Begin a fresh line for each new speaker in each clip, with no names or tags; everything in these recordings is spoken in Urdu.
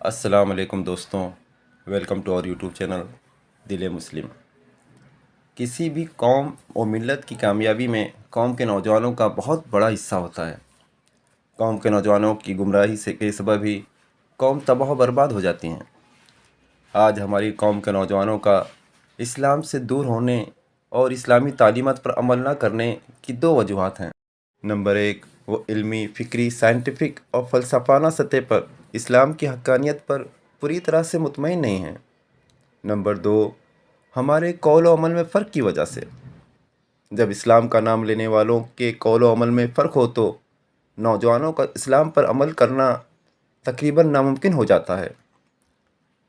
السلام علیکم دوستوں، ویلکم ٹو اور یوٹیوب چینل دل مسلم۔ کسی بھی قوم و ملت کی کامیابی میں قوم کے نوجوانوں کا بہت بڑا حصہ ہوتا ہے۔ قوم کے نوجوانوں کی گمراہی سے کے سبب ہی قوم تباہ و برباد ہو جاتی ہیں۔ آج ہماری قوم کے نوجوانوں کا اسلام سے دور ہونے اور اسلامی تعلیمات پر عمل نہ کرنے کی دو وجوہات ہیں۔ نمبر 1، وہ علمی، فکری، سائنٹیفک اور فلسفانہ سطح پر اسلام کی حقانیت پر پوری طرح سے مطمئن نہیں ہیں۔ نمبر 2، ہمارے قول و عمل میں فرق کی وجہ سے۔ جب اسلام کا نام لینے والوں کے قول و عمل میں فرق ہو تو نوجوانوں کا اسلام پر عمل کرنا تقریباً ناممکن ہو جاتا ہے۔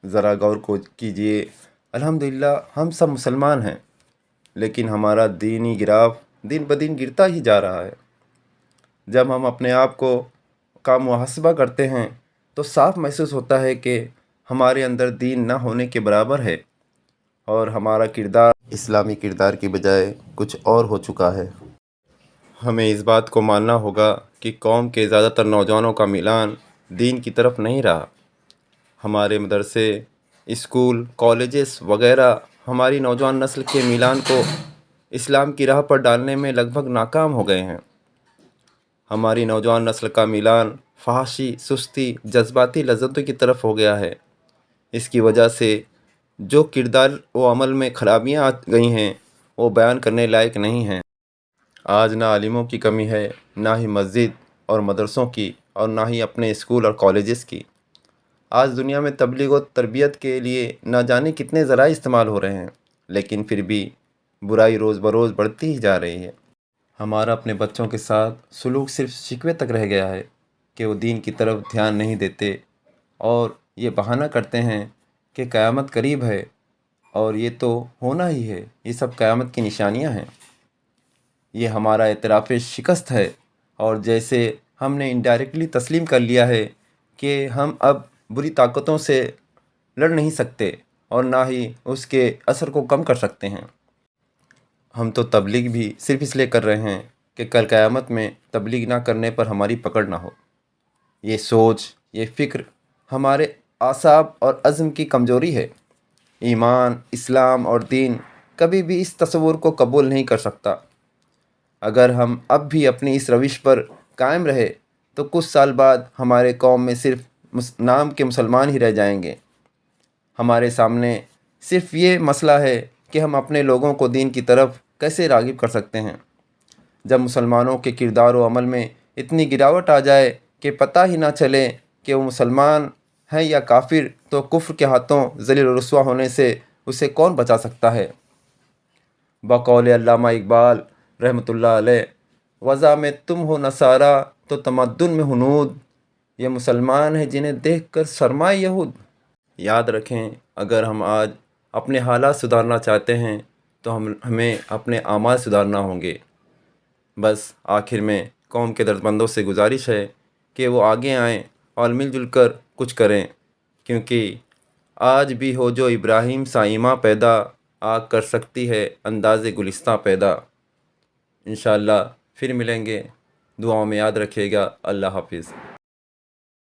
ذرا غور کیجئے، الحمدللہ ہم سب مسلمان ہیں، لیکن ہمارا دینی گراف دن بدن گرتا ہی جا رہا ہے۔ جب ہم اپنے آپ کا محاسبہ کرتے ہیں تو صاف محسوس ہوتا ہے کہ ہمارے اندر دین نہ ہونے کے برابر ہے اور ہمارا کردار اسلامی کردار کی بجائے کچھ اور ہو چکا ہے۔ ہمیں اس بات کو ماننا ہوگا کہ قوم کے زیادہ تر نوجوانوں کا میلان دین کی طرف نہیں رہا۔ ہمارے مدرسے، اسکول، کالجز وغیرہ ہماری نوجوان نسل کے میلان کو اسلام کی راہ پر ڈالنے میں لگ بھگ ناکام ہو گئے ہیں۔ ہماری نوجوان نسل کا میلان فحاشی، سستی، جذباتی لذتوں کی طرف ہو گیا ہے۔ اس کی وجہ سے جو کردار و عمل میں خرابیاں آ گئی ہیں وہ بیان کرنے لائق نہیں ہیں۔ آج نہ عالموں کی کمی ہے، نہ ہی مسجد اور مدرسوں کی، اور نہ ہی اپنے اسکول اور کالجز کی۔ آج دنیا میں تبلیغ و تربیت کے لیے نہ جانے کتنے ذرائع استعمال ہو رہے ہیں، لیکن پھر بھی برائی روز بروز بڑھتی ہی جا رہی ہے۔ ہمارا اپنے بچوں کے ساتھ سلوک صرف شکوے تک رہ گیا ہے کہ وہ دین کی طرف دھیان نہیں دیتے اور یہ بہانہ کرتے ہیں کہ قیامت قریب ہے، اور یہ تو ہونا ہی ہے، یہ سب قیامت کی نشانیاں ہیں۔ یہ ہمارا اعتراف شکست ہے، اور جیسے ہم نے انڈائریکٹلی تسلیم کر لیا ہے کہ ہم اب بری طاقتوں سے لڑ نہیں سکتے اور نہ ہی اس کے اثر کو کم کر سکتے ہیں۔ ہم تو تبلیغ بھی صرف اس لیے کر رہے ہیں کہ کل قیامت میں تبلیغ نہ کرنے پر ہماری پکڑ نہ ہو۔ یہ سوچ، یہ فکر ہمارے اعصاب اور عزم کی کمزوری ہے۔ ایمان، اسلام اور دین کبھی بھی اس تصور کو قبول نہیں کر سکتا۔ اگر ہم اب بھی اپنی اس روش پر قائم رہے تو کچھ سال بعد ہمارے قوم میں صرف نام کے مسلمان ہی رہ جائیں گے۔ ہمارے سامنے صرف یہ مسئلہ ہے کہ ہم اپنے لوگوں کو دین کی طرف کیسے راغب کر سکتے ہیں۔ جب مسلمانوں کے کردار و عمل میں اتنی گراوٹ آ جائے کہ پتہ ہی نہ چلے کہ وہ مسلمان ہیں یا کافر، تو کفر کے ہاتھوں ذلیل و رسوا ہونے سے اسے کون بچا سکتا ہے؟ بقول علامہ اقبال رحمۃ اللہ علیہ، وضع میں تم ہو نصارہ تو تمدن میں ہنود، یہ مسلمان ہیں جنہیں دیکھ کر شرمائے یہود۔ یاد رکھیں، اگر ہم آج اپنے حالات سدھارنا چاہتے ہیں تو ہمیں اپنے اعمال سدھارنا ہوں گے۔ بس آخر میں قوم کے درد مندوں سے گزارش ہے کہ وہ آگے آئیں اور مل جل کر کچھ کریں، کیونکہ آج بھی ہو جو ابراہیم سا ایماں پیدا، آگ کر سکتی ہے انداز گلستاں پیدا۔ انشاءاللہ پھر ملیں گے، دعاؤں میں یاد رکھیے گا۔ اللہ حافظ۔